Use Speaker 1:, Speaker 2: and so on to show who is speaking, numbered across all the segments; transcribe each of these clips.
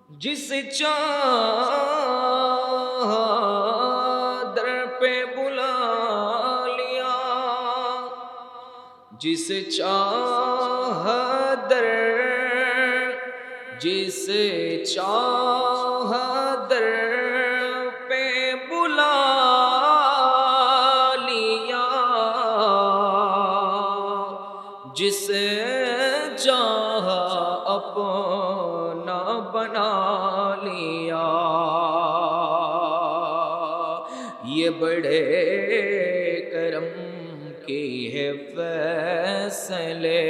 Speaker 1: जिसे चादर पे बुला लिया, जिसे चादर, जिसे चादर पे बुला लिया, जिसे चाहा अपना बना लिया। ये बड़े करम के है फैसले,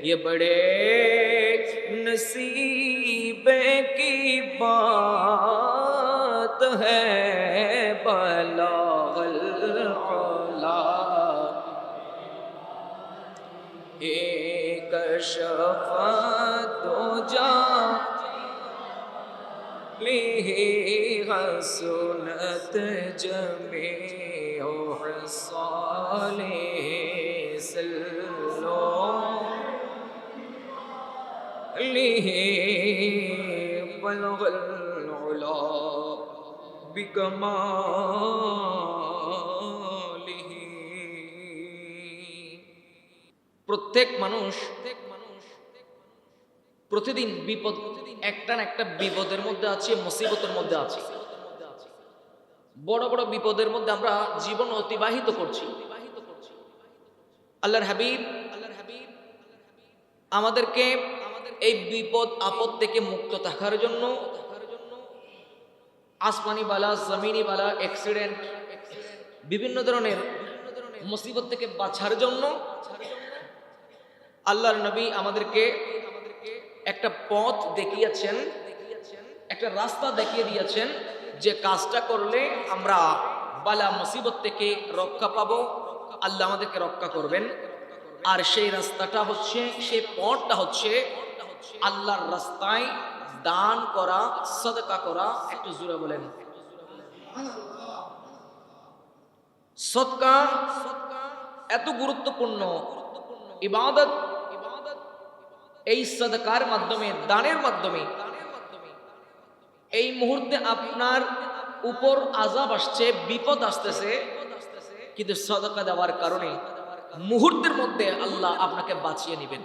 Speaker 1: ये बड़े नसीबे की बात है। बलागल उला एक शफ़ाअत जा लिही हसनत जमीउ सालिह सल्लो लिही बलगल उला बिकमालिही। প্রত্যেক মানুষ প্রতিদিন বিপদ, একটা না একটা বিপদের মধ্যে আছে, মুসিবতের মধ্যে আছে। বড় বড় বিপদের মধ্যে আমরা জীবন অতিবাহিত করছি। আল্লাহর হাবিব আমাদেরকে এই বিপদ আপদ থেকে মুক্ত থাকার জন্য আসমানি বালা, জমিনি বালা, অ্যাক্সিডেন্ট, বিভিন্ন ধরনের মুসিবত থেকে বাঁচার জন্য আল্লাহর নবী আমাদেরকে একটা পথ দেখিয়েছেন, একটা রাস্তা দেখিয়ে দিয়েছেন, যে কাজটা করলে আমরা বালা মুসিবত থেকে রক্ষা পাবো, আল্লাহ আমাদেরকে রক্ষা করবেন। আর সেই রাস্তাটা হচ্ছে, সেই পথটা হচ্ছে আল্লাহর রাস্তায় দান করা, সাদকা করা। একটু জোরে বলেন। সাদকা এত গুরুত্বপূর্ণ ইবাদত, এই সাদকার মাধ্যমে, দানের মাধ্যমে এই মুহূর্তে আপনার উপর আযাব আসছে, বিপদ আসতেছে, কিন্তু সাদকা দেওয়ার কারণে মুহূর্তের মধ্যে আল্লাহ আপনাকে বাঁচিয়ে নেবেন।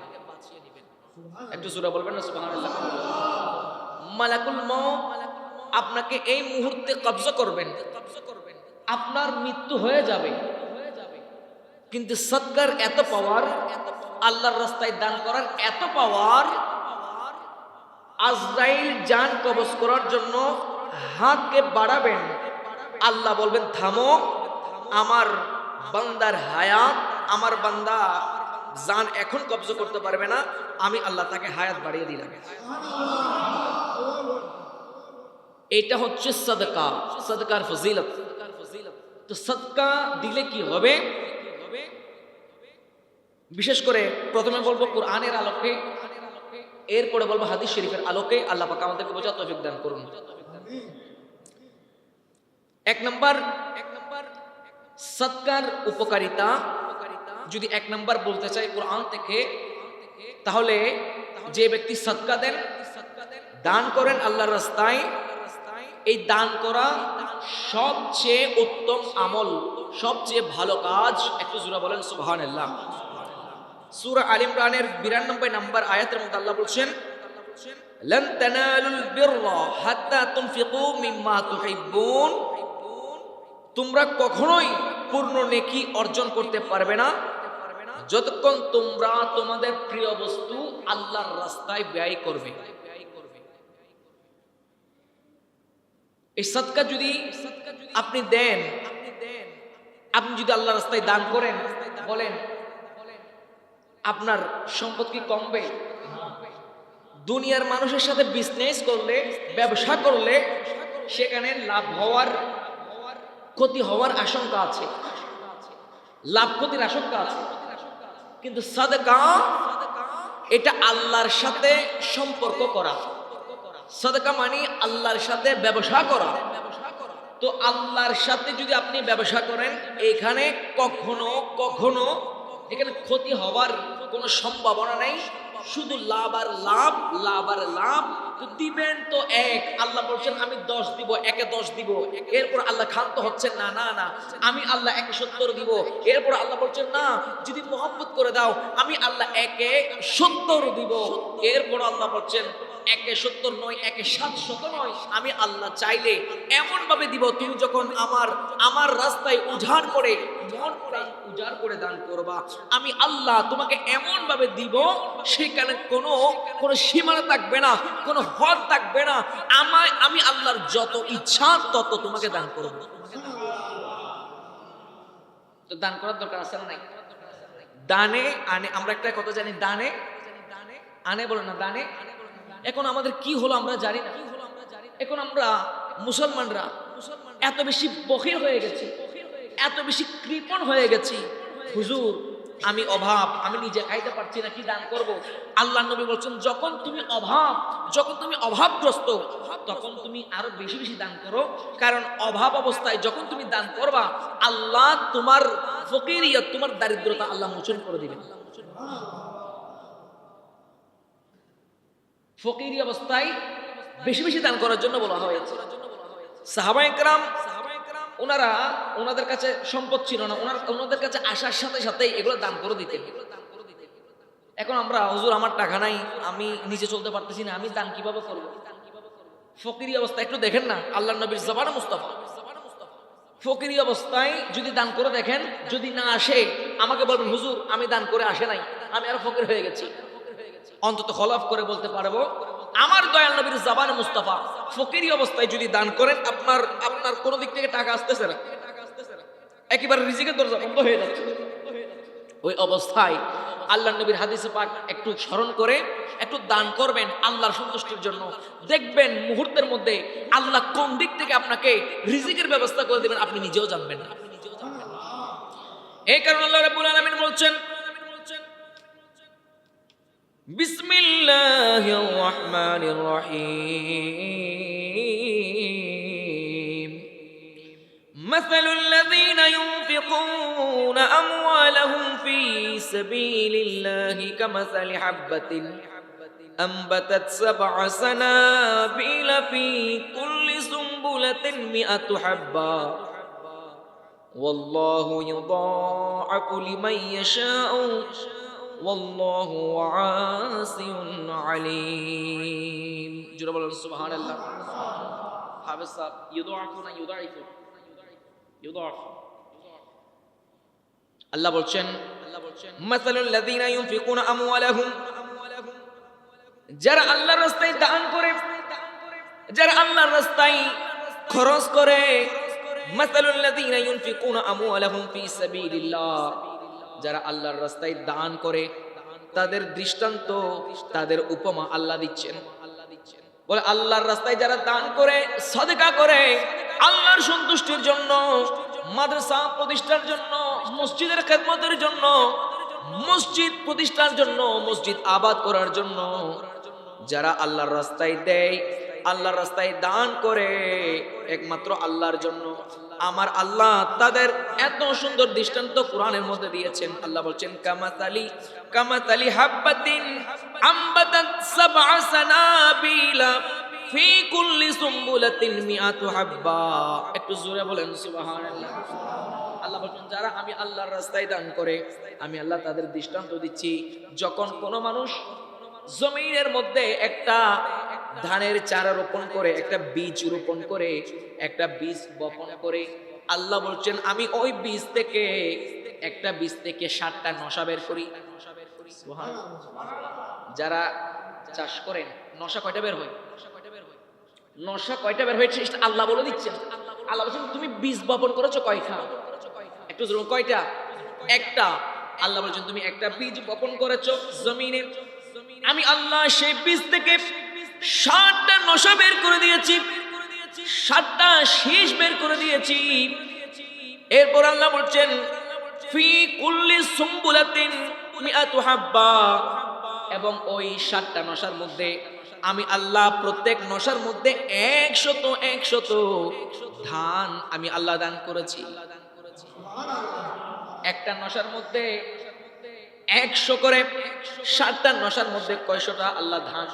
Speaker 1: একটু জোরে বলবেন না সুবহানাল্লাহ। মালাকুল মউত আপনাকে এই মুহূর্তে কবজা করবেন, আপনার মৃত্যু হয়ে যাবে, কিন্তু সাদকার এত পাওয়ার, আল্লাহর রাস্তায় দান করার এত পাওয়ার, আজরাইল জান কবজ করার জন্য হাতকে বাড়াবেন, আল্লাহ বলবেন থামো, আমার বান্দার হায়াত, আমার বান্দা জান এখন কবজ করতে পারবে না, আমি আল্লাহ তাকে হায়াত বাড়িয়ে দিলাম। এটা হচ্ছে সাদকা, সাদকার ফজিলত। তো সাদকা দিলে কি হবে? বিশেষ করে প্রথমে বলবো কোরআনের আলোকে, এরপরে বলবো হাদিস শরীফের আলোকে। আল্লাহ পাক আমাদেরকে বোঝার তৌফিক দান করুন। এক নম্বর সাদকার উপকারিতা যদি এক নম্বর বলতে চাই কোরআন থেকে, তাহলে যে ব্যক্তি সাদকা দেন, দান করেন আল্লাহর রাস্তায়, এই দান করা সবচেয়ে উত্তম আমল, সবচেয়ে ভালো কাজ। একটু জোরে বলেন সুবহানাল্লাহ। সূরা আল ইমরানের 92 নম্বর আয়াতের মধ্যে আল্লাহ বলছেন, লান তানালুল বিররা হাত্তা তুনফিকু মিম্মা তুহিব্বুন, তোমরা কখনোই পূর্ণ নেকি অর্জন করতে পারবে না যতক্ষণ তোমরা তোমাদের প্রিয় বস্তু আল্লাহর রাস্তায় ব্যয় করবে। এই সাদকা যদি আপনি দেন, আপনি যদি আল্লাহর রাস্তায় দান করেন, বলেন আপনার সম্পদ কি কমবে? দুনিয়ার মানুষের সাথে বিজনেস করলে, ব্যবসা করলে সেখানে লাভ হওয়ার, ক্ষতি হওয়ার আশঙ্কা আছে, লাভ ক্ষতির আশঙ্কা আছে, কিন্তু সাদকা এটা আল্লাহর সাথে সম্পর্ক করা। সাদকা মানে আল্লাহর সাথে ব্যবসা করা। তো আল্লাহর সাথে যদি আপনি ব্যবসা করেন, এখানে কখনো কখনো এখানে ক্ষতি হওয়ার কোনো সম্ভাবনা নেই, শুধু লাভ আর লাভ, লাভ আর লাভ। তো দিবেন তো এক, আল্লাহ বলছেন আমি 10 দিব, একে 10 দিব। এরপর আল্লাহ ক্ষান্ত হচ্ছেন না, না না আমি আল্লাহ একে 70 দিব। এরপর আল্লাহ বলছেন না, যদি মহব্বত করে দাও আমি আল্লাহ একে 70 দিব। এরপর আল্লাহ বলছেন একে 70 নয়, একে 700 নয়, আমি আল্লাহ চাইলে এমন ভাবে দিব, তুমি যখন আমার রাস্তায় উজাড় করে, মন প্রাণ উজাড় করে দান করবা, আমি আল্লাহ তোমাকে এমন ভাবে দিব, সেখানে কোনো সীমানা থাকবে না, কোনো হদ থাকবে না। আমি আল্লাহর যত ইচ্ছা তত তোমাকে দান করব। তো দান করার দরকার আছে না নাই? দানে আনে, আমরা একটা কথা জানি, দানে আনে বলে না, দানে। এখন আমাদের কি হলো আমরা জানি না। এখন আমরা মুসলমানরা এত বেশি বখির হয়ে গেছি, এত বেশি কৃপণ হয়ে গেছি। হুজুর আমি অভাব, আমি নিজে খাইতে পারছি না, কি দান করব? আল্লাহ নবী বলছেন যখন তুমি অভাবগ্রস্ত, তখন তুমি আরো বেশি বেশি দান করো। কারণ অভাব অবস্থায় যখন তুমি দান করবা, আল্লাহ তোমার ফকিরিয়ত, তোমার দারিদ্রতা আল্লাহ মোচন করে দিবেন। ফকিরি অবস্থায় বেশি বেশি দান করার জন্য বলা হয়েছে। সাহাবায়ে কেরাম ওনাদের কাছে সম্পদ ছিল না, ওনাদের কাছে আসার সাথে সাথে এগুলো দান করে দিতেন। এখন আমরা, হুজুর আমার টাকা নাই, আমি নিজে চলতে পারতেছি না, আমি দান কিভাবে করব? ফকিরি অবস্থা একটু দেখেন না, আল্লাহর নবীর জবানে মুস্তাফা ফকিরি অবস্থায় যদি দান করে দেখেন, যদি না আসে আমাকে বলবেন হুজুর আমি দান করে আসে নাই, আমি আরো ফকির হয়ে গেছি। অন্তত খলাফ করে বলতে পারবো আমার দয়াল নবীর জবানে মুস্তাফা ফকিরি অবস্থায় যদি দান করেন, আপনার কোন দিক থেকে টাকা আসতেছে না, একেবারে রিজিকের দরজা বন্ধ হয়ে যাচ্ছে। ওই অবস্থায় আল্লাহর নবীর হাদিসে পাক একটু স্মরণ করে একটু দান করবেন আল্লাহর সন্তুষ্টির জন্য, দেখবেন মুহূর্তের মধ্যে আল্লাহ কোন দিক থেকে আপনাকে রিজিকের ব্যবস্থা করে দিবেন, আপনি নিজেও জানবেন না। এই কারণে আল্লাহ রাব্বুল আলামিন বলছেন, বিসমিল্লাহির রহমানির রহিম, মাসালুল লাযীনা ইউনফিকুনা আমওয়ালাহুম ফী সাবীলিল্লাহি কামাসালি হাববাতিন আনবাতাত সাবআ সানাবিলা ফী কুল্লি সুমবুলাতিন মিআতু হাব্বা ওয়াল্লাহু ইউদাঈফু লিমান ইয়াশাউ ওয়াল্লাহু ওয়াসিউন আলীম। জোরে বলেন সুবহানাল্লাহ। হাফেজ সাহেব, ইউদাঈফু না ইউদাঈফু? ইউদাঈফু। আল্লাহ বলছেন মাসালুল লাযীনা ইউনফিকুনা আমওয়ালাহুম, যারা আল্লাহর রাস্তায় দান করে, যারা আল্লাহর রাস্তায় খরচ করে, মাসালুল লাযীনা ইউনফিকুনা আমওয়ালাহুম ফী সাবিলিল্লাহ, যারা আল্লাহর রাস্তায় দান করে তাদের দৃষ্টান্ত, তাদের উপমা আল্লাহ দিচ্ছেন। বলে আল্লাহর রাস্তায় যারা দান করে, সাদকা করে আল্লাহর সন্তুষ্টির জন্য, মাদ্রাসা প্রতিষ্ঠার জন্য, মসজিদের খেদমতের জন্য, মসজিদ প্রতিষ্ঠার জন্য, মসজিদ আবাদ করার জন্য, যারা আল্লাহর রাস্তায় দেয়, আল্লাহর রাস্তায় দান করে একমাত্র আল্লাহর জন্য, আমার আল্লাহ তাদের এত সুন্দর দৃষ্টান্ত কোরআনের মধ্যে দিয়েছেন। আল্লাহ বলছেন কামাতালি হাব্বাতিন আনবাতাত সাবআ সানাবিলা ফি কুল্লি সুমবুলাতিন মিআতু হাব্বা। একটু জোরে বলেন সুবহানাল্লাহ। আল্লাহ বলছেন যারা আমি আল্লাহর রাস্তায় দান করে, আমি আল্লাহ তাদের দৃষ্টান্ত দিচ্ছি। যখন কোনো মানুষ জমিনের মধ্যে একটা ধানের চারা রোপণ করে, একটা বীজ রোপণ করে, একটা বীজ বপন করে, আল্লাহ বলছেন আমি ওই বীজ থেকে, একটা বীজ থেকে 7টা নশা বের করি। যারা চাষ করেন নশা কয়টা বের হয়? নশা কয়টা বের হয় আল্লাহ বলে দিচ্ছেন। আল্লাহ বলছেন তুমি বীজ বপন করেছো কয়টা? একটু কয়টা? একটা। আল্লাহ বলছেন তুমি একটা বীজ বপন করেছো জমিনে, আমি আল্লাহ সেই বীজ থেকে 7টা নশা বের করে দিয়েছি, 7টা শীষ বের করে দিয়েছি। এরপর আল্লাহ বলছেন ফি কুল্লি সুমবুলাতিন মিআতু হাব্বা, এবং ওই 7টা নশার মধ্যে আমি আল্লাহ প্রত্যেক নশার মধ্যে 100 ধান আমি আল্লাহ দান করেছি। একটা নশার মধ্যে 100 করে 7টা নশার মধ্যে কয়শটা আল্লাহ ধান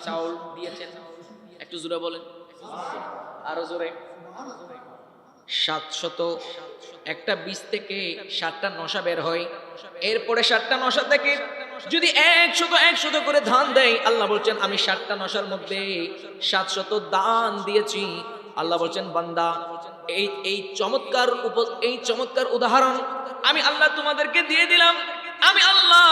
Speaker 1: চাউল দিয়েছেন? একটু জোরে বলেন, আরো জোরে। 700, একটা বীজ থেকে 7টা নশা বের হয়। এরপরে 7টা নশা থেকে যদি 100 করে ধান দেয়, আল্লাহ বলছেন আমি 7টা নশার মধ্যে 700 দান দিয়েছি। আল্লাহ বলছেন বান্দা, এই চমৎকার উদাহরণ আমি আল্লাহ তোমাদেরকে দিয়ে দিলাম। আমি আল্লাহ,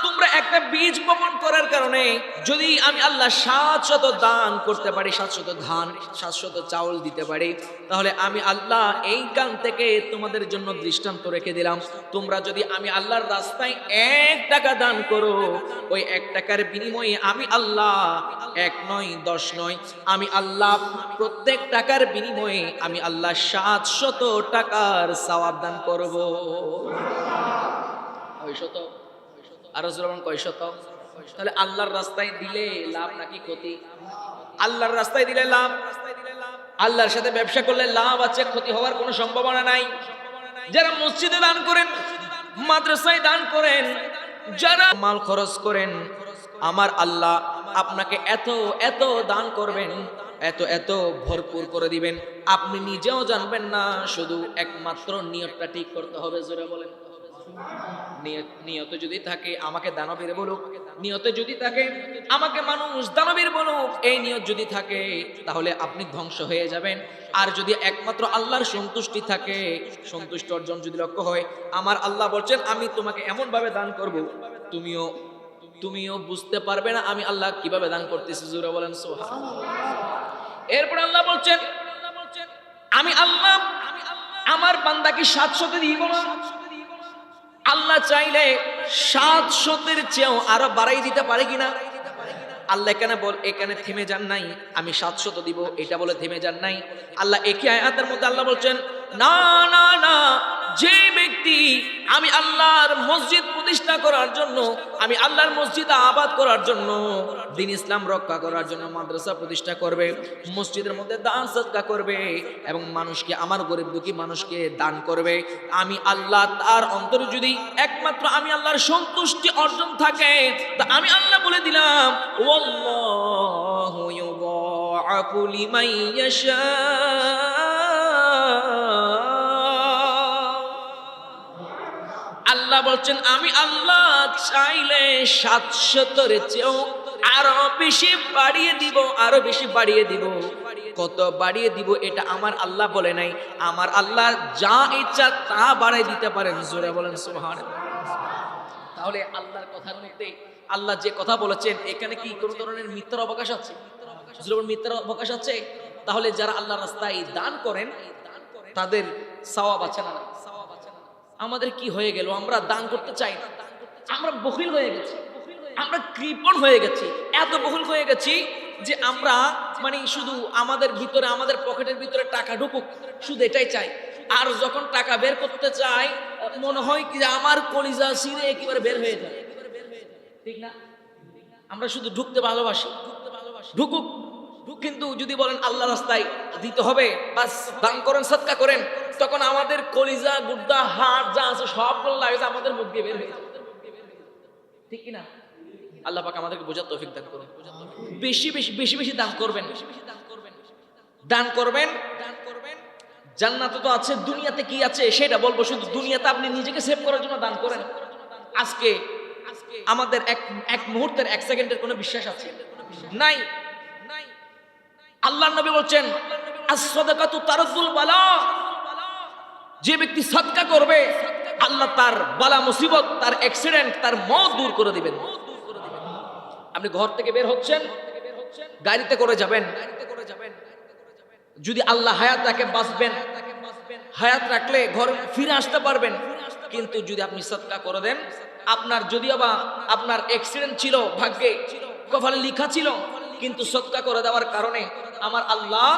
Speaker 1: তোমরা একটা বীজ বপন করার কারণে যদি আমি আল্লাহ 700 দান করতে পারি, 700 ধান 700 চাউল দিতে পারি, তাহলে আমি আল্লাহ এই কান থেকে তোমাদের জন্য দৃষ্টান্ত রেখে দিলাম। তোমরা যদি আমি আল্লাহর রাস্তায় 1 টাকা দান করো, ওই 1 টাকার বিনিময়ে আমি আল্লাহ 1 নয় 10 নয়, আমি আল্লাহ প্রত্যেক টাকার বিনিময়ে আমি আল্লাহ 700 টাকার সওয়াব দান করব। কয়শত? আরো জোরে কয়শত? তাহলে আল্লাহর রাস্তায় দিলে লাভ নাকি ক্ষতি? আল্লাহর রাস্তায় দিলে লাভ। আল্লাহর সাথে ব্যবসা করলে লাভ আছে, ক্ষতি হওয়ার কোনো সম্ভাবনা নাই। যারা মসজিদে দান করেন, মাদ্রাসায় দান করেন, যারা মাল খরচ করেন, আমার আল্লাহ আপনাকে এত দান করবেন, এত ভরপুর করে দিবেন, আপনি নিজেও জানবেন না। শুধু একমাত্র নিয়তটা ঠিক করতে হবে। জোরে বলেন। নিয়ত যদি থাকে আমাকে দানবীর বলুক, নিয়তে যদি থাকে আমাকে মানুষ দানবীর বলুক, এই নিয়ত যদি থাকে তাহলে আপনি ধ্বংস হয়ে যাবেন। আর যদি একমাত্র আল্লাহর সন্তুষ্টি থাকে, সন্তুষ্ট অর্জন যদি লক্ষ্য হয়, আমার আল্লাহ বলছেন আমি তোমাকে এমন ভাবে দান করব, তুমিও বুঝতে পারবে না আমি আল্লাহ কিভাবে দান করতেছি। জোরে বলেন সুবহানাল্লাহ। এরপর আল্লাহ বলছেন আমি আল্লাহ আমার বান্দাকে 700 দিব না। আল্লাহ চাইলে 700-এর চেয়েও আরো বাড়াই দিতে পারে কিনা? আল্লাহ এখানে থেমে যান নাই, আমি 700 দিব এটা বলে থেমে যান নাই। আল্লাহ একই আয়াতের মধ্যে আল্লাহ বলছেন না না না, যে ব্যক্তি আমি আল্লাহর মসজিদ প্রতিষ্ঠা করার জন্য, আমি আল্লাহর মসজিদ আবাদ করার জন্য, দ্বীন ইসলাম রক্ষা করার জন্য মাদ্রাসা প্রতিষ্ঠা করবে, মসজিদের মধ্যে দান সদকা করবে এবং মানুষকে, আমার গরিব দুঃখী মানুষকে দান করবে, আমি আল্লাহ তার অন্তরে যদি একমাত্র আমি আল্লাহর সন্তুষ্টি অর্জন থাকে, তা আমি আল্লাহ বলে দিলাম ওয়াল্লাহু ইউদাআফু লিমান ইয়াশা। আল্লাহ বলছেন আমি আল্লাহ চাইলে 700-এর চেয়েও আরো বেশি বাড়িয়ে দিব। কত বাড়িয়ে দিব এটা আমার আল্লাহ বলে নাই, আমার আল্লাহ যা ইচ্ছা তা বাড়াই দিতে পারেন। জোরে বলেন সুবহানাল্লাহ। তাহলে আল্লাহর কথার মধ্যে আল্লাহ যে কথা বলেছেন, এখানে কি কোন ধরনের মিথ্যার অবকাশ আছে? মিথ্যার অবকাশ আছে? তাহলে যারা আল্লাহর রাস্তায় দান করেন তাদের সওয়াব আছে না? আমাদের কি হয়ে গেল? আমরা দান করতে চাই না, আমরা বখিল হয়ে গেছি, আমরা কৃপণ হয়ে গেছি, এত বখিল হয়ে গেছি যে আমরা মানে শুধু আমাদের ভিতরে, আমাদের পকেটের ভিতরে টাকা ঢুকুক, শুধু এটাই চাই। আর যখন টাকা বের করতে চাই মনে হয় কি যে আমার কলিজা ছিঁড়ে একেবারে বের হয়ে যায়, ঠিক না? আমরা শুধু ঢুকতে ভালোবাসি, ঢুকুক। কিন্তু যদি বলেন আল্লাহ রাস্তায় দিতে হবে, বাস দান করেন, সদকা করেন, তখন আমাদের কলিজা, গুর্দা, হাড় যা আছে সবগুলো লাগে আমাদের মুখ দিয়ে বের হয়ে যায়, ঠিক কি না? আল্লাহ পাক আমাদেরকে বোঝার তৌফিক দান করুন। বেশি দান করবেন, দান করবেন। জান্নাতে তো আছে, দুনিয়াতে কি আছে সেটা বলবো, শুধু দুনিয়াতে আপনি নিজেকে সেভ করার জন্য দান করেন। আজকে আমাদের এক মুহূর্তের, 1 সেকেন্ডের কোনো বিশ্বাস আছে নাই। আল্লাহর নবী বলছেন as-সাদাকাতু তারদুল বালা, যে ব্যক্তি সাদকা করবে আল্লাহ তার বালা মুসিবত, তার অ্যাক্সিডেন্ট, তার মওত দূর করে দিবেন। আপনি ঘর থেকে বের হচ্ছেন, গাড়িতে করে যাবেন, যদি আল্লাহ হায়াত রাখে বাঁচবেন, হায়াত রাখলে ঘরে ফিরে আসতে পারবেন। কিন্তু যদি আপনি সাদকা করে দেন, আপনার যদিও বা আপনার অ্যাক্সিডেন্ট ছিল, ভাগ্যে কপালে লেখা ছিল, কিন্তু সাদকা করে দেওয়ার কারণে আমার আল্লাহ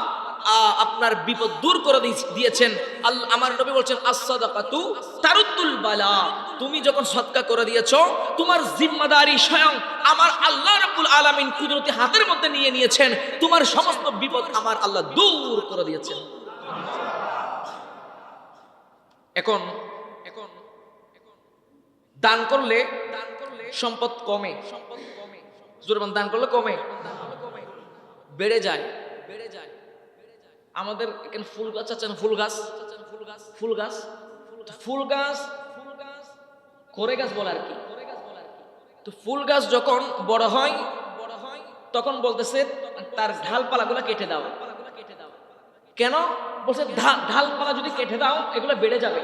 Speaker 1: আপনার বিপদ দূর করে দিয়েছেন। আমার নবী বলছেন as-সাদাকাতু তারুদ্দুল বালা, তুমি যখন সাদকা করে দিয়েছো তোমার জিম্মাদারি স্বয়ং আমার আল্লাহ রাব্বুল আলামিন কুদরতি হাতের মধ্যে নিয়ে নিয়েছেন, তোমার সমস্ত বিপদ আমার আল্লাহ দূর করে দিয়েছেন। এখন দান করলে সম্পদ কমে, জোরে বলেন, দান করলে কমে, বেড়ে যায়। আমাদের এখানে ফুল গাছ আছে না, ফুল গাছ, ফুল গাছ, ফুল গাছ করে গাছ বলে আর কি। তো ফুল গাছ যখন বড় হয় তখন বলতেছে তার ঢালপালাগুলো কেটে দাও। কেন বলছে? ঢালপালা যদি কেটে দাও এগুলো বেড়ে যাবে,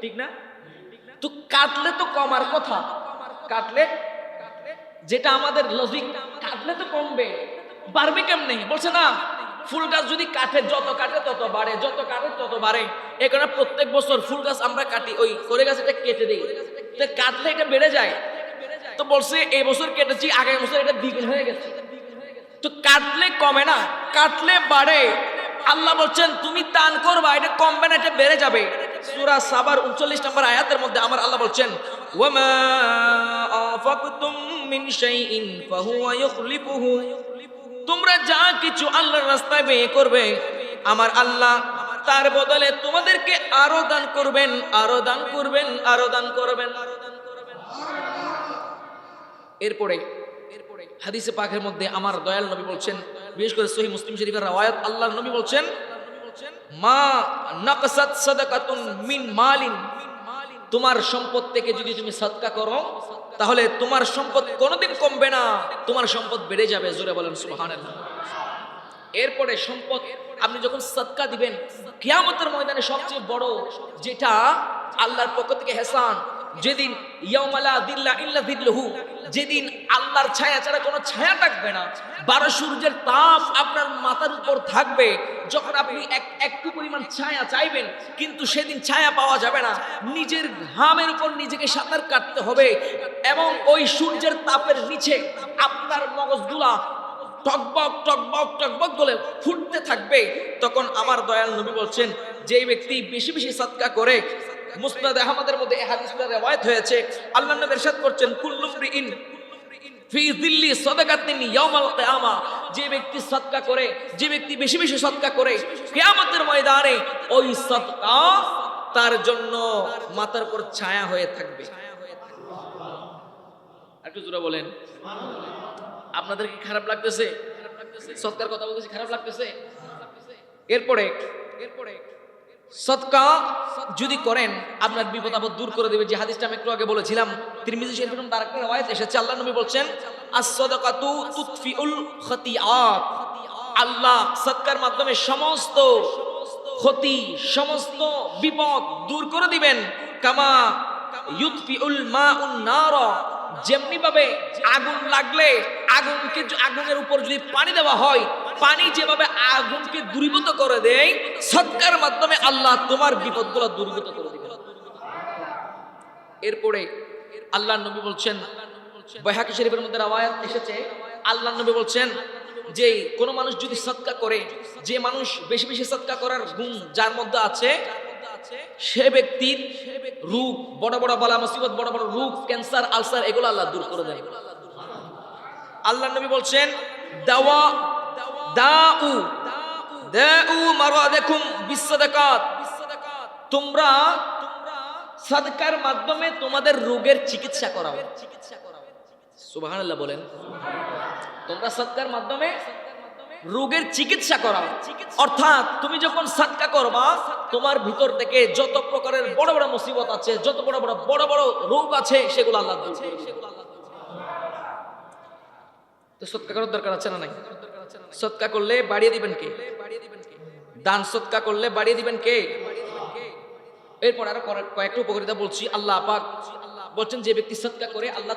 Speaker 1: ঠিক না? তো কাটলে তো কমার কথা, কাটলে যেটা আমাদের লজিক, কাটলে তো কমবে, বাড়বে কেমনে? বলছে না, ফুল গাছ যদি কাটে, যত কাটে তত বাড়ে, যত কাটে তত বাড়ে। এই কারণে প্রত্যেক বছর ফুল গাছ আমরা কাটি, ওই করে গাছ এটা কেটে দিই, তো কাটলে এটা বেড়ে যায়। তো বলছে এই বছর কেটেছি, আগামী বছর এটা দ্বিগুণ হয়ে গেছে। তো কাটলে কমে না, কাটলে বাড়ে। আল্লাহ বলছেন তুমি দান করবা, এটা কমবে না, এটা বেড়ে যাবে। সূরা সাবার 39 নম্বর আয়াতের মধ্যে আমার আল্লাহ বলছেন ওয়ামা আনফাকতুম মিন শাইইন ফাহুয়া ইখলিফুহু, তোমরা যা কিছু আল্লাহর রাস্তায় ব্যয় করবে আমার আল্লাহ তার বদলে তোমাদেরকে আরো দান করবেন, আরো দান করবেন, আরো দান করবেন। এরপরে হাদিসে পাকের মধ্যে আমার দয়াল নবী বলছেন, বিশেষ করে সহিহ মুসলিম শরীফের রওয়ায়াত, আল্লাহর নবী বলছেন মা নাকসাত সাদাকাতুন মিন মালিন, তোমার সম্পদ থেকে যদি তুমি সাদকা করো তাহলে তোমার সম্পদ কোনোদিন কমবে না, তোমার সম্পদ বেড়ে যাবে। জোরে বলেন সুবহানাল্লাহ। এরপরে সম্পদ আপনি যখন সাদকা দিবেন, কিয়ামতের ময়দানে সবচেয়ে বড় যেটা আল্লাহর পক্ষ থেকে হেসান, যেদিন ইয়াউমা লা যিল্লা ইল্লা যিল্লুহু, যেদিন আল্লাহর ছায়া ছাড়া কোনো ছায়া থাকবে না, 12 সূর্যের তাপ আপনার মাথার উপর থাকবে, যখন আপনি একটু পরিমাণ ছায়া চাইবেন কিন্তু সেদিন ছায়া পাওয়া যাবে না, নিজের ঘামের উপর নিজেকে সাঁতার কাটতে হবে এবং ওই সূর্যের তাপের নিচে আপনার মগজগুলা টকবক টকবক টকবক বলে ফুটতে থাকবে। তখন আমার দয়াল নবী বলছেন যে ব্যক্তি বেশি বেশি সাদকা করে, মুসনাদ আহমদের মধ্যে এই হাদিসটা riwayat হয়েছে, আল্লাহর নবী ইরশাদ করছেন কুল্লু মরিইন ফি যিল্লি সাদাকাতিন ইয়াউমাল কিয়ামা, যে ব্যক্তি সাদকা করে, যে ব্যক্তি বেশি বেশি সাদকা করে, কিয়ামতের ময়দানে ওই সাদকা তার জন্য মাথার উপর ছায়া হয়ে থাকবে। একটু জোরে বলেন। আপনাদের কি খারাপ লাগতেছে? সদকার কথা বলতেছি, খারাপ লাগতেছে? এরপরে সদকা যদি করেন আপনার বিপদ আপদ দূর করে দেবে। যে হাদিসটা আমি একটু আগে বলেছিলাম, তিরমিজি শরীফের মধ্যে আরেকটা riwayat এসেছে, আল্লাহর নবী বলছেন আস-সাদাকাতু তুতফিউল খাতিয়াত, আল্লাহ সদকার মাধ্যমে সমস্ত ক্ষতি, সমস্ত বিপদ দূর করে দিবেন। কামা ইউতফিউল মাউন নার, যেমনি ভাবে আগুন লাগলে আগুনকে, আগুনের উপর যদি পানি দেওয়া হয়, পানি যেভাবে আগুনকে দূরীভূত করে দেয়, সদকার মাধ্যমে আল্লাহ তোমার বিপদগুলো দূরীভূত করে দিবেন। এরপরে আল্লাহর নবী বলছেন, বাইহাকী শরীফের মধ্যে riwayat এসেছে, আল্লাহর নবী বলছেন যে কোন মানুষ যদি সদকা করে, যে মানুষ বেশি বেশি সদকা করার গুণ যার মধ্যে আছে, সে ব্যক্তির রোগ, বড় বড় বালা মুসিবত, বড় বড় রোগ, ক্যান্সার, আলসার, এগুলো আল্লাহ দূর করে দেন। আল্লাহর নবী বলছেন দাওয়া দাউ মারাদাকুম বিসসাদাকাত, তোমরা সাদকার মাধ্যমে তোমাদের রোগের চিকিৎসা করাও। সুবহানাল্লাহ বলেন। তোমরা সাদকার মাধ্যমে রোগের চিকিৎসা করাও। অর্থাৎ তুমি যখন সাদকা করবা, তোমার ভিতর থেকে যত প্রকারের বড় বড় মুসিবত আছে, যত বড় বড় রোগ আছে, সেগুলো আল্লাহ দূর করে দিবেন। তো সদকা করার দরকার আছে না নাই? সদকা করলে বাড়িয়ে দিবেন কে? দান সদকা করলে বাড়িয়ে দিবেন কে? এরপর আরো কয়েকটা উপকারিতা বলছি। আল্লাহ পাক বলছেন যে ব্যক্তি সদকা করে, আল্লাহ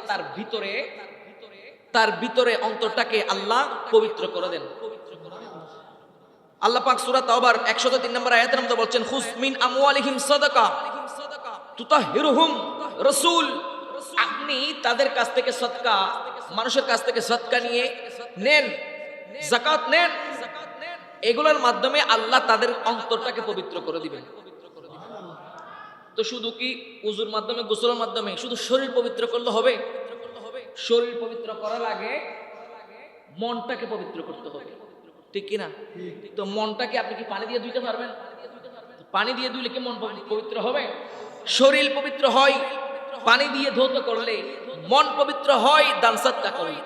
Speaker 1: তার ভিতরে অন্তরটাকে আল্লাহ পবিত্র করে দেন। আল্লাহ পাক সূরা তাওবার 103 নম্বর আয়াতের মধ্যে বলছেন খুজ মিন আমওয়ালিহিম সাদাকা তুতাহিরুহুম রাসূল, আপনি তাদের কাছ থেকে সদকা, মানুষের কাছ থেকে সদকা নিয়ে নেন, যাকাত নেন, এগুলোর মাধ্যমে আল্লাহ তাদের অন্তরটাকে পবিত্র করে দিবেন। তো শুধু কি উযুর মাধ্যমে, গোসলের মাধ্যমে শুধু শরীর পবিত্র করলে হবে? শরীর পবিত্র করার আগে মনটাকে পবিত্র করতে হবে, ঠিক কিনা? তো মনটাকে আপনি কি পানি দিয়ে ধুইতে পারবেন? পানি দিয়ে ধুইলে কি মন পবিত্র হবে? শরীর পবিত্র হয় পানি দিয়ে ধৌত করলে মন পবিত্র হয়, দান সাদকা করলে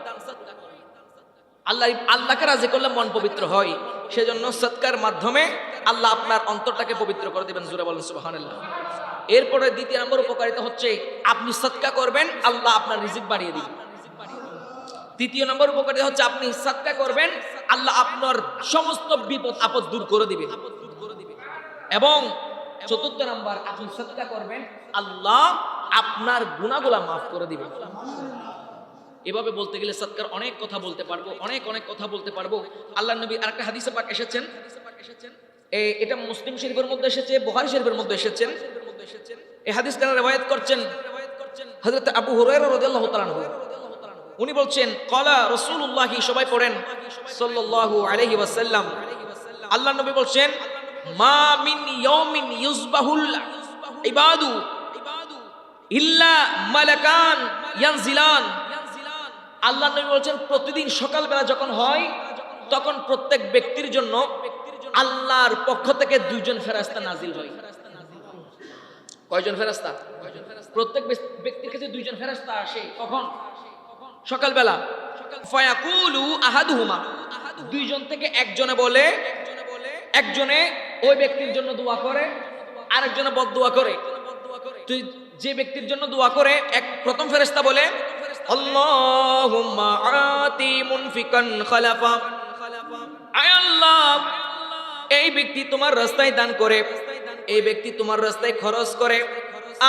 Speaker 1: আল্লাহকে রাজি করলে মন পবিত্র হয়। সেজন্য সদকার মাধ্যমে আল্লাহ আপনার অন্তরটাকে পবিত্র করে দিবেন। জোরে বলেন সুবহানাল্লাহ। এরপরে দ্বিতীয় নম্বর উপকারিতা হচ্ছে আপনি সদকা করবেন, আল্লাহ আপনার রিজিক বাড়িয়ে দিবেন। তৃতীয় নম্বর উপকারিতা হচ্ছে আপনি সদকা করবেন, আল্লাহ আপনার সমস্ত বিপদ আপদ দূর করে দিবেন। এবং চতুর্থ নাম্বার, আপনি সদকা করবেন, আল্লাহ আপনার গুনাহগুলো মাফ করে দিবেন। এভাবে বলতে গেলে সদকার অনেক কথা বলতে পারবো, অনেক কথা বলতে পারবো। আল্লাহর নবী আরেকটা হাদিসে পাক এসেছেন, এটা মুসলিম শরীফের মধ্যে এসেছে, বুখারী শরীফের মধ্যে এসেছেন। এই হাদিসটা riwayat করছেন হযরত আবু হুরায়রা রাদিয়াল্লাহু তাআলা আনহু। উনি বলছেন ক্বালা রাসূলুল্লাহ, সবাই পড়েন, সাল্লাল্লাহু আলাইহি ওয়াসাল্লাম। আল্লাহর নবী বলছেন মা মিন ইয়াউমিন ইউযবাহুল ইবাদু ইল্লা মালাকান ইয়ানজিলান। আল্লাহর নবী বলছেন প্রতিদিন সকালবেলা যখন হয় তখন প্রত্যেক ব্যক্তির জন্য আল্লাহর পক্ষ থেকে দুইজন ফেরেশতা নাজিল হয়। কয়জন ফেরেশতা? প্রত্যেক ব্যক্তির কাছে দুইজন ফেরেশতা আসে। কখন? সকালবেলা। ফায়াকুলু আহাদুহুমা, দুইজন থেকে একজনে বলে, একজনে ওই ব্যক্তির জন্য দোয়া করে, আরেকজনে বদদোয়া করে। তুই যে ব্যক্তির জন্য দোয়া করে, এক প্রথম ফেরেশতা বলে আল্লাহুম্মা আতি মুনফিকান খালাফা, আয় আল্লাহ এই ব্যক্তি তোমার রাস্তায় দান করে, এই ব্যক্তি তোমার রাস্তায় খরচ করে,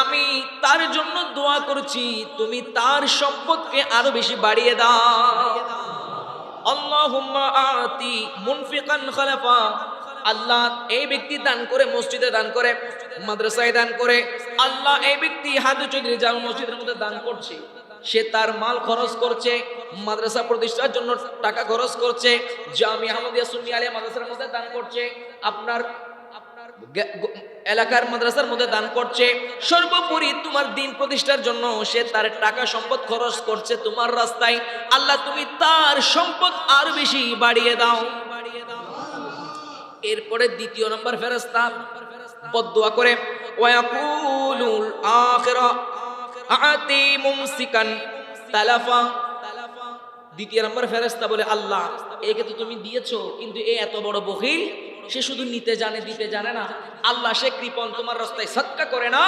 Speaker 1: আমি তার জন্য দোয়া করছি তুমি তার সম্পদকে আরো বেশি বাড়িয়ে দাও। আল্লাহুম্মা আতি মুনফিকান খালাফা, আল্লাহ এই ব্যক্তি দান করে, মসজিদে দান করে, মাদ্রাসায় দান করে, আল্লাহ এই ব্যক্তি হাদু চৌধুরী জামে মসজিদের মধ্যে দান করছে, সে তার মাল খরচ করছে, মাদ্রাসা প্রতিষ্ঠার জন্য টাকা খরচ করছে, জামিয়া আহমদিয়া সুন্নি আলিয়া মাদ্রাসার মধ্যে দান করছে, আপনার এলাকার মাদ্রাসার মধ্যে দান করছে, সর্বোপরি তোমার দিন প্রতিষ্ঠার জন্য সে তার টাকা সম্পদ খরচ করছে তোমার রাস্তায়, আল্লাহ তুমি তার সম্পদ আরো বেশি বাড়িয়ে দাও। এরপরে দ্বিতীয় নম্বর ফেরেশতা বদদুয়া করে ওয়ায়াকুলুল আখিরা আতি মুমসিকান তালাফা। দ্বিতীয় নম্বর ফেরেশতা বলে আল্লাহ একে তো তুমি দিয়েছো, কিন্তু এ এত বড় বখিল, সে শুধু নিতে জানে, দিতে জানে না। আল্লাহ সে কৃপণ, তোমার রাস্তায় সদকা করে না,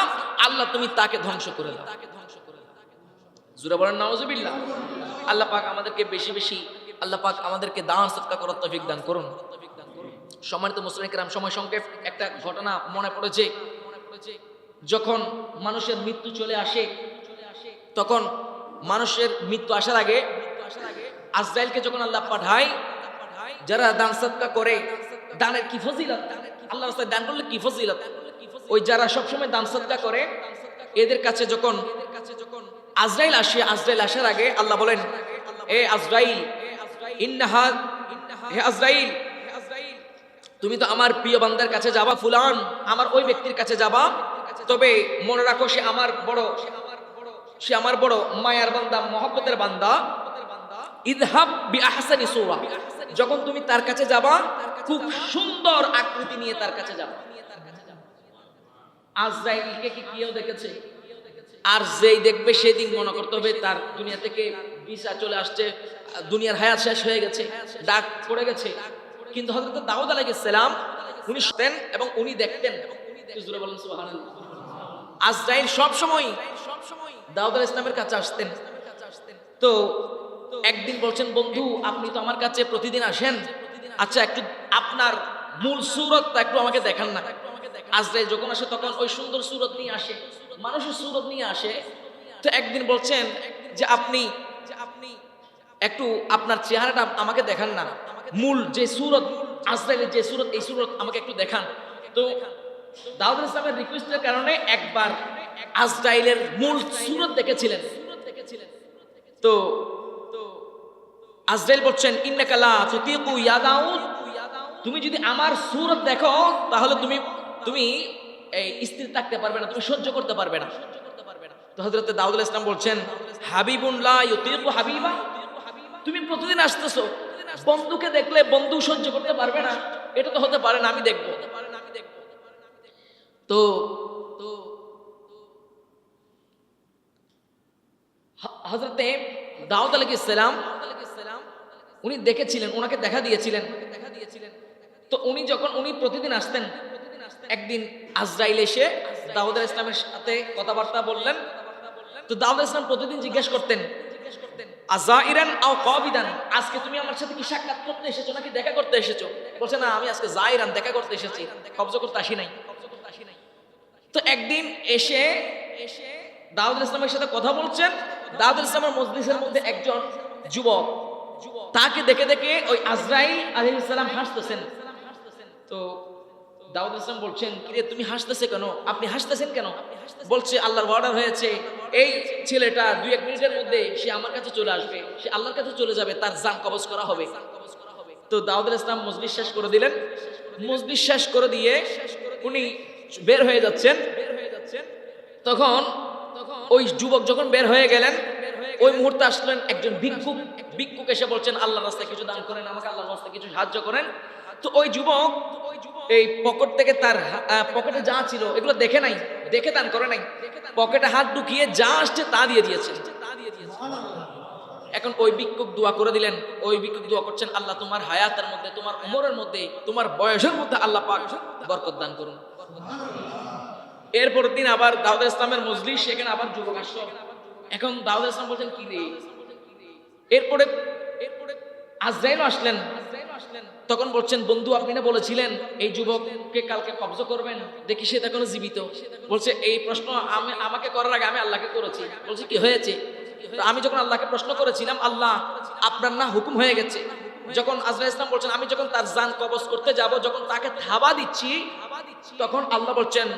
Speaker 1: আল্লাহ তুমি তাকে ধ্বংস করে দাও। জোরে বলেন নাউজুবিল্লাহ। আল্লাহ পাক আমাদেরকে বেশি বেশি, আল্লাহ পাক আমাদেরকে দান সদকা করার তৌফিক দান করুন। সম্মানিত মুসলিম কিরাম, সময় সংক্ষেপ, একটা ঘটনা মনে পড়েছে। যখন মানুষের মৃত্যু চলে আসে, তখন মানুষের মৃত্যু আসার আগে আজরাইলকে যখন আল্লাহ পাঠায়, যারা দান সদকা করে, দানের কি ফজিলত, আল্লাহর রাস্তায় দান করলে কি ফজিলত, ওই যারা সবসময় দান সদকা করে এদের কাছে যখন আজরাইল আসে, আজরাইল আসার আগে আল্লাহ বলেন এ আজরাইল ইন্নাহা, হে আজরাইল তুমি তো আমার প্রিয় বান্দার কাছে যাবা, ফুলান আমার ওই ব্যক্তির কাছে যাবা, তবে মনে রাখো সে আমার বড় মায়ার বান্দা, মহব্বতের বান্দা। ইযহাব বিআহসানি সূরা, যখন তুমি তার কাছে যাবা খুব সুন্দর আকৃতি নিয়ে তার কাছে যাবা। আজরাইলকে কি কেউ দেখেছে? আর যেই দেখবে সেদিন মনে করতে হবে তার দুনিয়া থেকে ভিসা চলে আসছে, দুনিয়ার হায়াত শেষ হয়ে গেছে, ডাক পড়ে গেছে। কিন্তু হযরত দাউদ আলাইহিস সালাম উনি শুনতেন এবং উনি দেখতেন। জোরে বলেন সুবহানাল্লাহ। আজরাইল সব সময় দাউদ আলাইহিস সালামের কাছে আসতেন। তো একদিন বলছেন, বন্ধু আপনি তো আমার কাছে প্রতিদিন আসেন, আচ্ছা একটু আপনার মূল সূরতটা একটু আমাকে দেখান না। আজরাইল যখন আসে তখন ওই সুন্দর সূরত নিয়ে আসে, মানুষের সূরত নিয়ে আসে। তো একদিন বলছেন যে আপনি একটু আপনার চেহারাটা আমাকে দেখান না, মূল যে সূরত, আজরাইলের যে সূরত, এই সূরত আমাকে একটু দেখান। তো দাউদ আলাইহিস সালামের রিকোয়েস্টের কারণে একবার আজরাইলের মূল সূরত দেখেছিলেন। তো আজরাইল বলছেন ইন্নাকা লা তুতিকু ইয়া দাউদ, তুমি যদি আমার সূরত দেখো তাহলে তুমি এই স্থির থাকতে পারবে না, তুমি সহ্য করতে পারবে না। তো হযরত দাউদ আলাইহিস সালাম বলছেন হাবিবুন লা ইউতিকু হাবিবা, তুমি প্রতিদিন আসতেছো, বন্ধুকে দেখলে বন্ধু সহ্য করতে পারবে না, এটা তো হতে পারে না, আমি দেখব। তো হযরতে দাউদ আলাইহিস সালাম উনি দেখেছিলেন, ওনাকে দেখা দিয়েছিলেন। তো উনি প্রতিদিন আসতেন। একদিন আজরাইল এসে দাউদ আলাইহিস সালামের সাথে কথাবার্তা বললেন। তো দাউদ আলাইহিস সালাম প্রতিদিন জিজ্ঞেস করতেন, আযাইরান আও কাবিদান, আজকে তুমি আমার সাথে কি সাক্ষাৎ করতে এসেছো নাকি দেখা করতে এসেছো? বলছে না, আমি আজকে যাইরান, দেখা করতে এসেছি, কবজ করতে আসি নাই। তো একদিন এসে দাউদ আলাইহিস সালামের সাথে কথা বলছেন। দাউদ আলাইহিস সালামের মজলিসের মধ্যে একজন যুবক, তাকে দেখে দেখে ওই আজরাইল আলাইহিস সালাম হাসতেছেন। তো দাউদ আলাইহিস সালাম বলছেন, কিরে তুমি হাসতেছে কেন? আপনি হাসতেছেন কেন? বলছে, আল্লাহর অর্ডার হয়েছে, এই ছেলেটা 2-1 মিনিটের মধ্যে সে আমার কাছে চলে আসবে, সে আল্লাহর কাছে চলে যাবে, তার জান কবজ করা হবে। তো দাউদ আলাইহিস সালাম মজলিস শেষ করে দিলেন। মজলিস শেষ করে দিয়ে উনি বের হয়ে যাচ্ছেন। তখন ওই যুবক যখন বের হয়ে গেলেন, ওই মুহূর্তে আসলেন একজন ভিক্ষুক এসে বলছেন, আল্লাহর রাস্তায় কিছু দান করেন, আমাকে আল্লাহর রাস্তায় কিছু সাহায্য করেন। তো ওই যুবক এই পকেট থেকে তার পকেটে যা ছিল এগুলো দেখে দান করে নাই, পকেটে হাত ঢুকিয়ে যা আসছে তা দিয়ে দিয়েছে। এখন ওই ভিক্ষুক দোয়া করে দিলেন। ওই ভিক্ষুক দোয়া করছেন, আল্লাহ তোমার হায়াতের মধ্যে, তোমার উমরের মধ্যে, তোমার বয়সের মধ্যে আল্লাহ পাক বরকত দান করুন। এরপর দিন আবার দাউদ আলাইহিস সালামের মজলিস, সেখানে আবার যুবক আসলো। এখন দাউদ আলাইহিস সালাম বলছেন, কি রে? এরপরে আজরাইল আসলেন। তখন বলছেন, বন্ধু আপনি না বলেছিলেন এই যুবককে কালকে কবজ করবেন, দেখি সে এখনো জীবিত। বলছে, এই প্রশ্ন আমাকে করার আগে আমি আল্লাহকে করেছি। বলছে, কি হয়েছে? তো আমি যখন আল্লাহকে প্রশ্ন করেছিলাম, আল্লাহ আপনার না হুকুম হয়ে গেছে। যখন আজরাইল ইসলাম বলছেন, আমি যখন তার জান কবজ করতে যাব, যখন তাকে থাবা দিচ্ছি, তখন আল্লাহ বলছেন,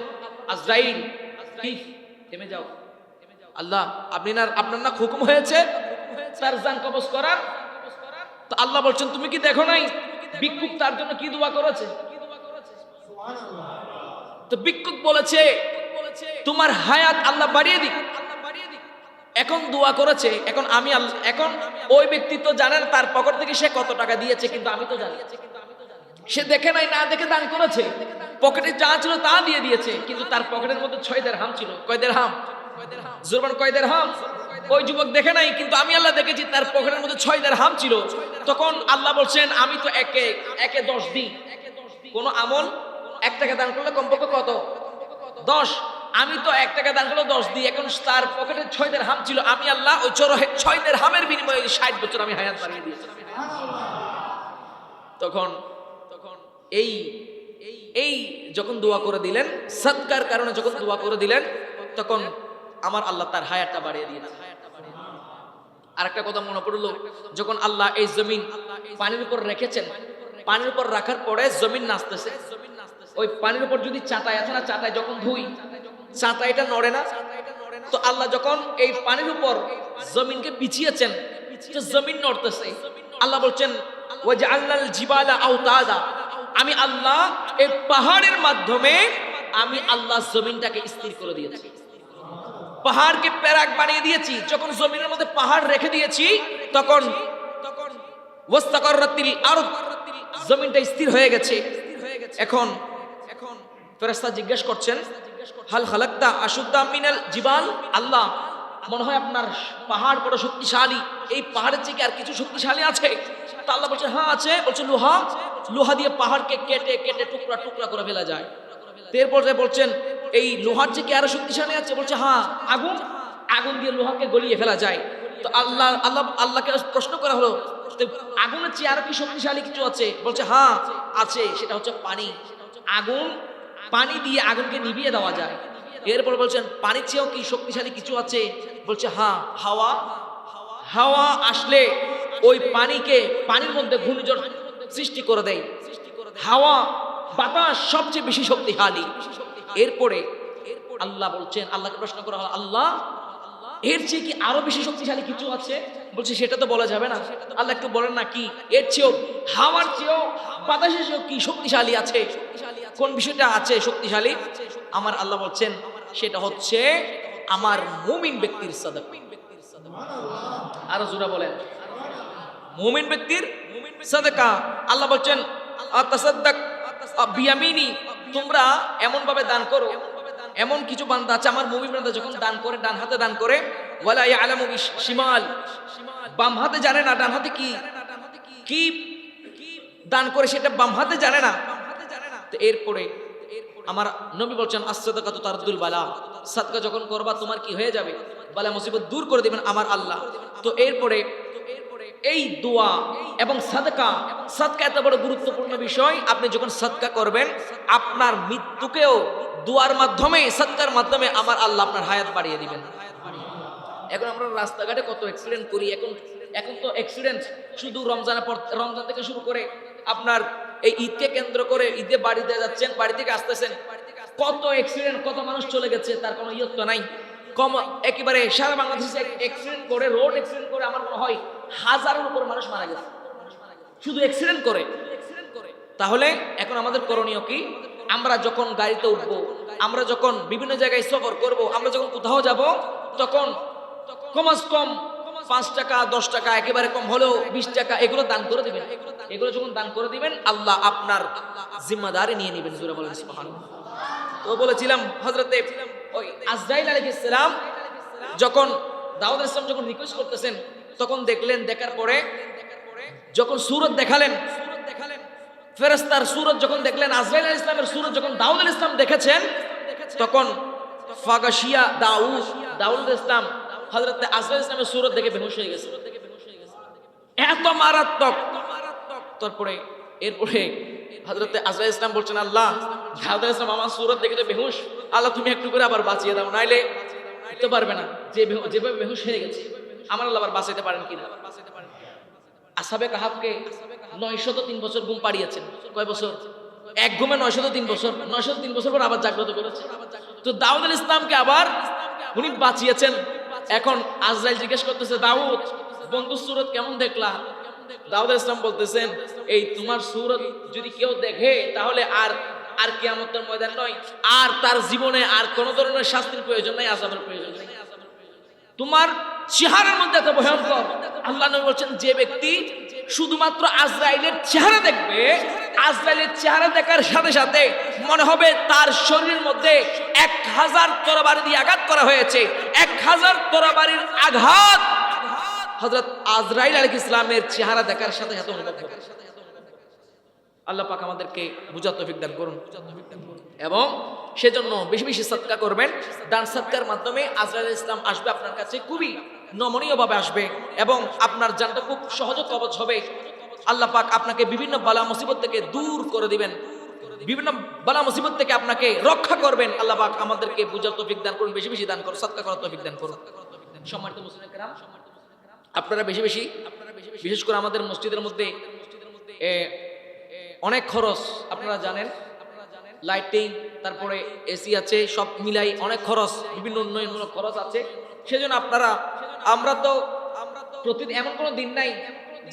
Speaker 1: আজরাইল থেমে যাও। আল্লাহ আপনার না হুকুম হয়েছে তার জান কবজ করার। তো আল্লাহ বলছেন, তুমি কি দেখো নাই ভিক্ষুক তার জন্য কি দোয়া করেছে? তো ভিক্ষুক বলেছে, তোমার হায়াত আল্লাহ বাড়িয়ে দিক। এখন দোয়া করেছে, এখন ওই ব্যক্তি তো জানেন তার পকেট থেকে সে কত টাকা দিয়েছে, কিন্তু আমি তো জানি সে দেখে নাই, না দেখে দান করেছে। পকেটে যা ছিল তা দিয়ে দিয়েছে, কিন্তু তার পকেটের মধ্যে 6 দিরহাম ছিল। কয় দিরহাম? জুরবান কয় দিরহাম? ওই যুবক দেখে নাই, কিন্তু আমি আল্লাহ দেখেছি তার পকেটের মধ্যে 6 দিরহাম ছিল। তখন আল্লাহ বলছেন, আমি তো একে 10 দিই। কোন আমল 1 টাকা দান করলে কমপক্ষে কত? 10। আমি তো 1 টাকা দান করলে 10 দিই। এখন তার পকেটে 6 দিরহাম ছিল, আমি আল্লাহ ওই 6 দিরহামের বিনিময়ে 60 বছর আমি হায়াত বাড়িয়ে দিয়েছি। তখন এই যখন দোয়া করে দিলেন, সদকার কারণে যখন দোয়া করে দিলেন, তখন আমার আল্লাহ তার হায়াতটা বাড়িয়ে দিয়েছে। আর একটা কথা মনে পড়লো, যখন আল্লাহ এই জমিন পানির উপর রেখেছেন, পানির উপর রাখার পরে জমিন নাচতেছে। ওই পানির উপর যদি চাটাই আছে না, চাটাই যখন ধুই, চাটাইটা নড়ে না। তো আল্লাহ যখন এই পানির উপর জমিনকে বিছিয়েছেন, তো জমিন নড়তেছে। আল্লাহ বলছেন, ওয়াজআলনাল জিবালা আওতাদা, আমি আল্লাহ এই পাহাড়ের মাধ্যমে আমি আল্লাহ জমিনটাকে স্থির করে দিয়েছি, পাহাড়কে প্যারাক বানিয়ে দিয়েছি। যখন জমিনের মধ্যে পাহাড় রেখে দিয়েছি, তখন ওয়াস্তাকাররাতিল আরদ, জমিনটা স্থির হয়ে গেছে। এখন ফেরেশতা জিজ্ঞেস করছেন, হাল খালাকতা আশুদ্দা মিনাল জিবাল, আল্লাহ মনে হয় আপনার পাহাড় বড় শক্তিশালী, এই পাহাড়ের থেকে আর কিছু শক্তিশালী আছে? তা আল্লাহ বলছে, হ্যাঁ আছে। বলছে, লোহা দিয়ে পাহাড়কে কেটে কেটে টুকরা টুকরা করে ফেলা যায়। এরপর বলছেন, এই লোহার থেকে আরো শক্তিশালী আছে? বলছে, হ্যাঁ আগুন দিয়ে লোহাকে গলিয়ে ফেলা যায়। তো আল্লাহকে প্রশ্ন করা হলো, আগুনের চেয়ে আরো কি শক্তিশালী কিছু আছে? বলছে, হ্যাঁ আছে, সেটা হচ্ছে পানি। পানি দিয়ে আগুনকে নিভিয়ে দেওয়া যায়। এরপর বলছেন, পানির চেয়েও কি শক্তিশালী কিছু আছে? বলছে, হ্যাঁ হাওয়া আসলে ওই পানির মধ্যে ঘূর্ণিঝড় সৃষ্টি করে দেয়। হাওয়া বাতাস সবচেয়ে বেশি শক্তিশালী। এরপরে আল্লাহ বলছেন, আল্লাহকে প্রশ্ন করা হলো, আল্লাহ এর চেয়ে কি আরো বেশি শক্তিশালী কিছু আছে? বলছে, সেটা তো বলা যাবে না। আল্লাহ একটু বলেন না, কি এর চেয়েও, হাওয়ার চেয়েও, বাতাসের চেয়েও কি শক্তিশালী আছে? কোন বিষয়টা আছে শক্তিশালী? আমার আল্লাহ বলছেন, সেটা হচ্ছে আমার মুমিন ব্যক্তির সাদাকা। আরো জোরে বলেন, মুমিন ব্যক্তির সাদাকা। আল্লাহ বলছেন, তাসাদ্দাক বিয়ামিনি, তোমরা এমন ভাবে দান করো। এমন কিছু বান্দা আছে আমার মুমিন বান্দা, যখন দান করে ডান হাতে দান করে, ওয়ালা ইয়ালামু বিশিমাল, বাম হাতে জানে না ডান হাতে কি কি দান করে সেটা বাম হাতে জানে না। তো এরপরে আমার নবী বলছেন as-সাদাকাতু তারদুল বালা, সাদকা যখন করবা তোমার কি হয়ে যাবে, বালা মুসিবত দূর করে দিবেন আমার আল্লাহ। তো এরপরে এই দোয়া এবং সাদকা, সাদকা এত বড় গুরুত্বপূর্ণ বিষয়। আপনি যখন সাদকা করবেন আপনার মৃত্যুকেও দোয়ার মাধ্যমে, সাদকার মাধ্যমে আমার আল্লাহ আপনার হায়াত বাড়িয়ে দিবেন। এখন আমরা রাস্তাঘাটে কত অ্যাক্সিডেন্ট করি, এখন তো অ্যাক্সিডেন্ট শুধু রমজান থেকে শুরু করে আপনার এই ঈদকে কেন্দ্র করে, ঈদে বাড়িতে যাচ্ছেন, বাড়ি থেকে আসতেছেন, কত অ্যাক্সিডেন্ট, কত মানুষ চলে গেছে, তার কোনো ইয়ত্ত নাই। কম একেবারে সারা বাংলাদেশে অ্যাক্সিডেন্ট করে, রোড অ্যাক্সিডেন্ট করে আমার মনে হয় হাজারের উপর মানুষ মারা গেছে শুধু অ্যাক্সিডেন্ট করে। তাহলে এখন আমাদের করণীয় কি? আমরা যখন গাড়িতে উঠবো, আমরা যখন বিভিন্ন জায়গায় সফর করব, আমরা যখন কোথাও যাব, তখন কমাস কম 5 টাকা 10 টাকা, একেবারে কম হলেও 20 টাকা, এগুলো দান করে দিবেন। এগুলো যখন দান করে দিবেন আল্লাহ আপনার জিম্মাদারি নিয়ে নেবেন। জোরে বলেন সুবহানাল্লাহ। তো বলেছিলাম হযরতে ওই আজরাইল আলাইহিস সালাম যখন দাউদ আলাইহিস সালাম যখন রিকোয়েস্ট করতেছেন, তখন দেখলেন, দেখার পরে যখন সূরত দেখালেন, ফেরেশতার সূরত যখন দেখলেন, আজরাইল আলাইহিস সালামের সূরত যখন দাউদ আলাইহিস সালাম দেখেছেন, তখন ফাগাশিয়া দাউদ আলাইহিস সালাম হযরতে আজরাইল আলাইহিস সালামের সূরত দেখে বেহুশ হয়ে গেছে, এত মারাত্মক। তারপরে এরপরে হযরতে আজরাইল আলাইহিস সালাম বলছেন, আল্লাহ দাউদ আলাইহিস সালাম আমার সূরত দেখে তো বেহুশ, আল্লাহ তুমি একটু করে আবার বাঁচিয়ে দাও, নাইলে তো পারবে না, যেভাবে বেহুশ হয়ে গেছে আমার আল্লাহ আবার বাঁচাইতে পারেন কিনা। আসহাবে কাহাফকে 903 বছর ঘুম পাড়িয়েছেন। কয় বছর? এক ঘুমে 903 বছর, 903 বছর পর আবার জাগ্রত করেছে। তো দাউদ আলাইহিস সালামকে আবার উনি বাঁচিয়েছেন। এখন আজরাইল জিজ্ঞেস করতেছে, দাউদ বন্ধু সূরত কেমন দেখলা? দাউদ আলাইহিস সালাম বলতেছেন, এই তোমার সূরত যদি কেউ দেখে তাহলে আর কিয়ামতের ময়দান নয়, আর তার জীবনে আর কোন ধরনের শাস্তির প্রয়োজন নাই, আযাবের প্রয়োজন নাই। তোমার চেহারার মধ্যে এত ভয়ঙ্কর। আল্লাহ নবী বলছেন, যে ব্যক্তি শুধুমাত্র আজরাইলের চেহারা দেখবে, আজরাইলের চেহারা দেখার সাথে সাথে মনে হবে তার শরীরের মধ্যে 1000 তরবারি দিয়ে আঘাত করা হয়েছে। 1000 তরবারির আঘাত হযরত আজরাইল আলাইহিস সালামের চেহারা দেখার সাথে সাথে অনুভব হবে। আল্লাহ পাক আমাদেরকে বুঝার তৌফিক দান করুন। এবং সেজন্য বেশি বেশি সাদকা করবেন। দান সাদকার মাধ্যমে আজরাইল আলাইহিস সালাম আসবে আপনার কাছে, খুবই নমনীয় ভাবে আসবে এবং আপনার জানটা খুব সহজে কবজ হবে। আল্লাহ পাক আপনাকে বিভিন্ন বালা মুসিবত থেকে দূর করে দিবেন, বিভিন্ন বালা মুসিবত থেকে আপনাকে রক্ষা করবেন। আল্লাহ পাক আমাদেরকে বুঝার তৌফিক দান করুন, বেশি বেশি দান করুন, সাদকা করার তৌফিক দান করুন। সম্মানিত মুসলিম কিরাম, আপনারা বেশি বেশি, বিশেষ করে আমাদের মসজিদের মধ্যে অনেক খরচ, আপনারা জানেন, লাইটিং, তারপরে এসি আছে, সব মিলাই অনেক খরচ, বিভিন্ন উন্নয়নমূলক খরচ আছে। সেজন্য আমরা তো প্রতিদিন এমন কোনো দিন নাই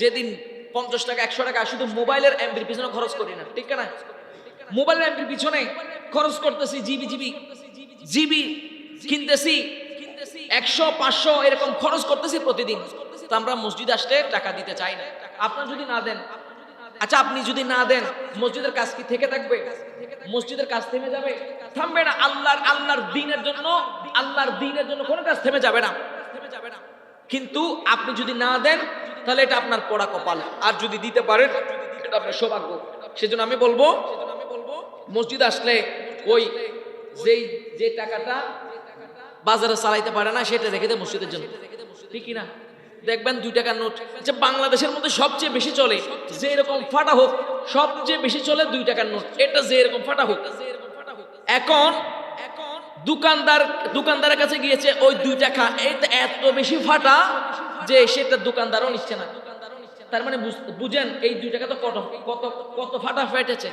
Speaker 1: যেদিন 50 টাকা 100 টাকা শুধু মোবাইলের এমবির পিছনে খরচ করি না, ঠিক না? মোবাইলের এমবির পিছনে খরচ করতেছি, জিবি কিনতেছি, 100 500 এরকম খরচ করতেছি প্রতিদিন। তো আমরা মসজিদে আসলে টাকা দিতে চাই না। আপনারা যদি না দেন, আচ্ছা আপনি যদি না দেন, মসজিদের কাজ কি থেকে থাকবে? মসজিদের কাজ থেমে যাবে? থামবে না। আল্লাহর দ্বীনের জন্য কোনো কাজ থেমে যাবে না। কিন্তু আপনি যদি না দেন তাহলে এটা আপনার পোড়া কপাল, আর যদি দিতে পারেন এটা আপনার সৌভাগ্য। সেজন্য আমি বলবো, মসজিদ আসলে ওই যে টাকাটা বাজারে চালাইতে পারে না সেটা রেখে দেয় মসজিদের জন্য, ঠিক না? দেখবেন 2 টাকার নোট, যে বাংলাদেশের মধ্যে সবচেয়ে বেশি চলে, যে এরকম ফাটা হোক, সবচেয়ে বেশি চলে 2 টাকার নোট, এটা যে এরকম ফাটা হোক। এখন দোকানদারের কাছে গিয়েছে ওই 2 টাকা, এটা এত বেশি ফাটা যে সেটা দোকানদারও নিচ্ছে না। তার মানে বুঝেন এই 2 টাকা তো কত ফাটা ফেটেছে।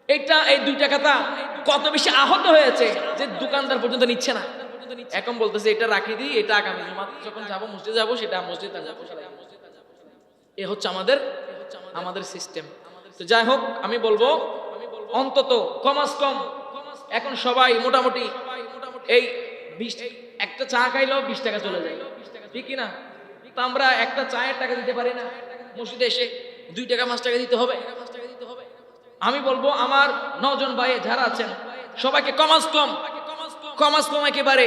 Speaker 1: এটা এই 2 টাকাটা কত বেশি আহত হয়েছে যে দোকানদার পর্যন্ত নিচ্ছে না। এখন বলতেছে এটা রাখি দিই, এটা আগামী জুমা যখন যাবো মসজিদে যাবো সেটা মসজিদে যাবো। এ হচ্ছে আমাদের সিস্টেম। তো যাই হোক, আমি বলবো অন্তত কমাস কম এখন সবাই মোটামুটি এই 20 একটা চা খাইলেও 20 টাকা চলে যায়, ঠিক না? তো আমরা একটা চায়ের টাকা দিতে পারি না, মসজিদে এসে 2 টাকা 5 টাকা দিতে হবে। আমি বলবো আমার 9 জন ভাই যারা আছেন সবাইকে কমাস কম একেবারে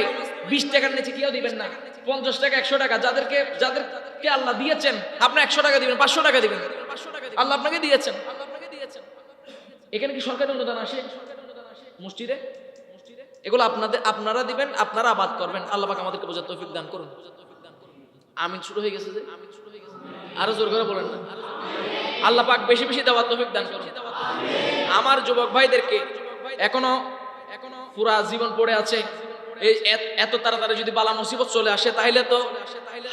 Speaker 1: 20 টাকার নিচে কেউ দিবেন না। 50 টাকা, 100 টাকা, যাদেরকে আল্লাহ দিয়েছেন, আপনি 100 টাকা দিবেন, 500 টাকা দিবেন, আল্লাহ আপনাকে দিয়েছেন। এখানে কি সরকারি অনুদান আসে মসজিদে? এগুলো আপনারা দিবেন, আপনারা আবাদ করবেন। আল্লাহ পাক আমাদেরকে বোঝার তৌফিক দান করুন। আমিন। শুরু হয়ে গেছে যে, আরো জোর করে বলেন না। আল্লাহ পাক বেশি বেশি দেওয়ার তৌফিক দান করুন। আমার যুবক ভাইদেরকে এখনো পুরা জীবন পড়ে আছে, এই এত তাড়াতাড়ি যদি বালা মুসিবত চলে আসে তাহলে তো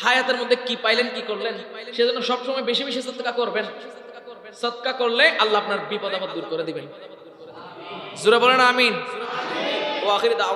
Speaker 1: হায়াতের মধ্যে কি পাইলেন, কি করলেন? সেজন্য সবসময় বেশি বেশি সদকা করবেন। সদকা করলে আল্লাহ আপনার বিপদ আপদ দূর করে দিবেন। জোরে বলেন আমিন। ও আখিরি দাওয়াত।